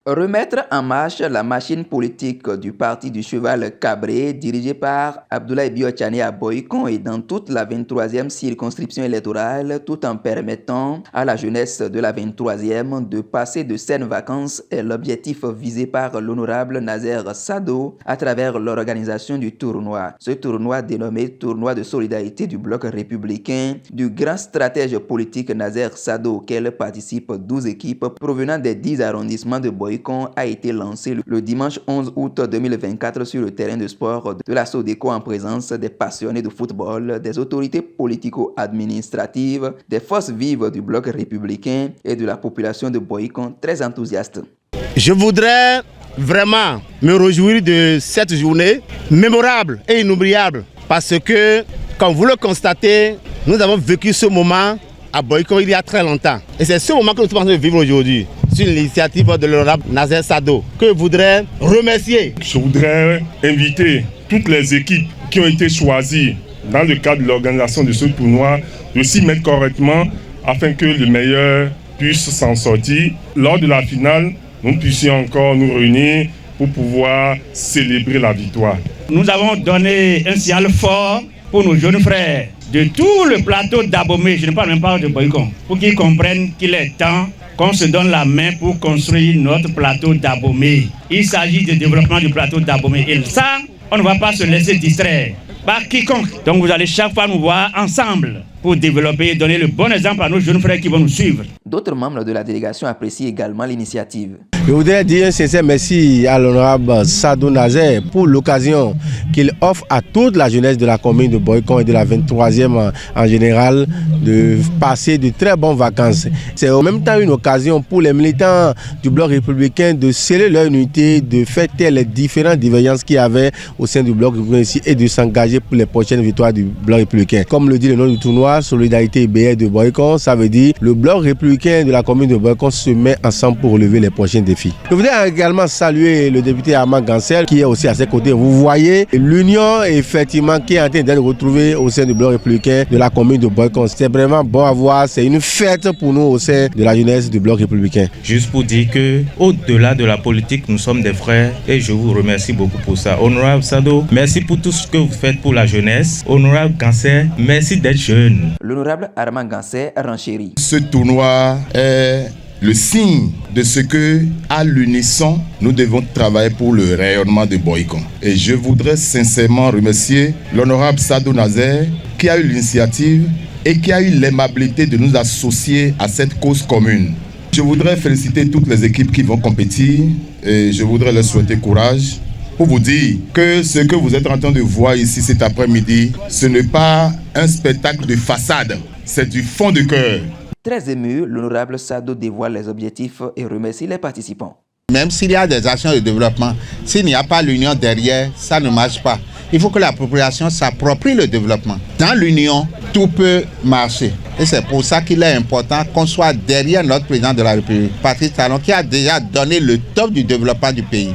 Remettre en marche la machine politique du parti du cheval cabré dirigé par Abdoulaye Bio-Tchane à Boycon et dans toute la 23e circonscription électorale tout en permettant à la jeunesse de la 23e de passer de saines vacances est l'objectif visé par l'honorable Nazer Sado à travers l'organisation du tournoi. Ce tournoi dénommé Tournoi de solidarité du bloc républicain du grand stratège politique Nazer Sado auquel participent 12 équipes provenant des 10 arrondissements de Boycon a été lancé le dimanche 11 août 2024 sur le terrain de sport de la Sodeco en présence des passionnés de football, des autorités politico-administratives, des forces vives du bloc républicain et de la population de Boycon très enthousiaste. Je voudrais vraiment me réjouir de cette journée mémorable et inoubliable parce que, comme vous le constatez, nous avons vécu ce moment à Boycon il y a très longtemps. Et c'est ce moment que nous sommes en train de vivre aujourd'hui. C'est l'initiative de l'honorable Nazer Sado que je voudrais remercier. Je voudrais inviter toutes les équipes qui ont été choisies dans le cadre de l'organisation de ce tournoi de s'y mettre correctement afin que le meilleur puisse s'en sortir. Lors de la finale, nous puissions encore nous réunir pour pouvoir célébrer la victoire. Nous avons donné un signal fort pour nos jeunes frères de tout le plateau d'Abomey, je ne parle même pas de Boycon, pour qu'ils comprennent qu'il est temps qu'on se donne la main pour construire notre plateau d'Abomey. Il s'agit du développement du plateau d'Abomey. Et ça, on ne va pas se laisser distraire par quiconque. Donc vous allez chaque fois nous voir ensemble pour développer et donner le bon exemple à nos jeunes frères qui vont nous suivre. D'autres membres de la délégation apprécient également l'initiative. Je voudrais dire un sincère merci à l'honorable Sado Nazer pour l'occasion qu'il offre à toute la jeunesse de la commune de Boycon et de la 23e en général de passer de très bonnes vacances. C'est en même temps une occasion pour les militants du bloc républicain de sceller leur unité, de faire taire les différentes divergences qu'il y avait au sein du bloc républicain ici et de s'engager pour les prochaines victoires du bloc républicain. Comme le dit le nom du tournoi, Solidarité BR de Boycon, ça veut dire le bloc républicain de la commune de Boycon se met ensemble pour relever les prochains défis. Je voudrais également saluer le député Armand Gansel qui est aussi à ses côtés. Vous voyez l'union effectivement qui est en train d'être retrouvée au sein du bloc républicain de la commune de Boycon. C'est vraiment bon à voir, c'est une fête pour nous au sein de la jeunesse du bloc républicain. Juste pour dire que au-delà de la politique, nous sommes des frères et je vous remercie beaucoup pour ça. Honorable Sado, merci pour tout ce que vous faites pour la jeunesse. Honorable Gansel, merci d'être jeune. L'honorable Armand Gansel renchérit. Ce tournoi est le signe de ce que, à l'unisson, nous devons travailler pour le rayonnement de Boycon. Et je voudrais sincèrement remercier l'honorable Sado Nazer qui a eu l'initiative et qui a eu l'aimabilité de nous associer à cette cause commune. Je voudrais féliciter toutes les équipes qui vont compétir et je voudrais leur souhaiter courage pour vous dire que ce que vous êtes en train de voir ici cet après-midi, ce n'est pas un spectacle de façade, c'est du fond de cœur. Très ému, l'honorable Sado dévoile les objectifs et remercie les participants. Même s'il y a des actions de développement, s'il n'y a pas l'union derrière, ça ne marche pas. Il faut que la population s'approprie le développement. Dans l'union, tout peut marcher. Et c'est pour ça qu'il est important qu'on soit derrière notre président de la République, Patrice Talon, qui a déjà donné le top du développement du pays.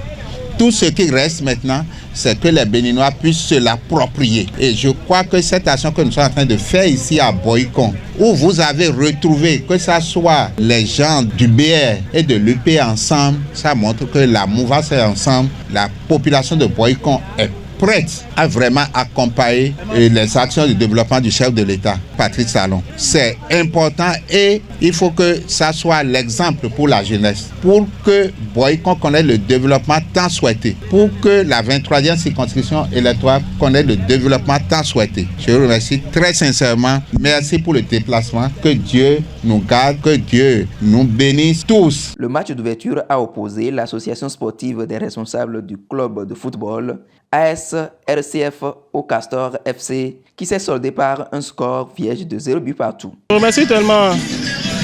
Tout ce qui reste maintenant, c'est que les Béninois puissent se l'approprier. Et je crois que cette action que nous sommes en train de faire ici à Boycon, où vous avez retrouvé, que ce soit les gens du BR et de l'UP ensemble, ça montre que la mouvance est ensemble. La population de Boycon est prête à vraiment accompagner les actions de développement du chef de l'État, Patrice Talon. C'est important et il faut que ça soit l'exemple pour la jeunesse, pour que Boycon connaisse le développement tant souhaité, pour que la 23e circonscription électorale connaisse le développement tant souhaité. Je vous remercie très sincèrement. Merci pour le déplacement. Que Dieu nous garde, que Dieu nous bénisse tous. Le match d'ouverture a opposé l'association sportive des responsables du club de football AS RCF au Castor FC qui s'est soldé par un score vierge de 0 but partout. Je remercie tellement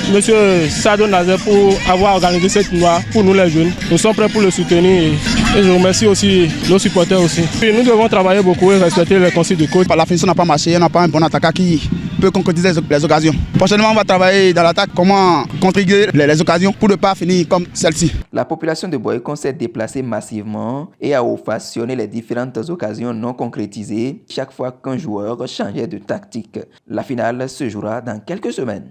M. Sado Nazer pour avoir organisé ce tournoi pour nous les jeunes. Nous sommes prêts pour le soutenir et je remercie aussi nos supporters aussi. Puis nous devons travailler beaucoup et respecter les consignes du coach. La finition n'a pas marché, il n'y a pas un bon attaquant qui peut concrétiser les occasions. Prochainement, on va travailler dans l'attaque, comment contribuer les occasions pour ne pas finir comme celle-ci. La population de Boycon s'est déplacée massivement et a ovationné les différentes occasions non concrétisées chaque fois qu'un joueur changeait de tactique. La finale se jouera dans quelques semaines.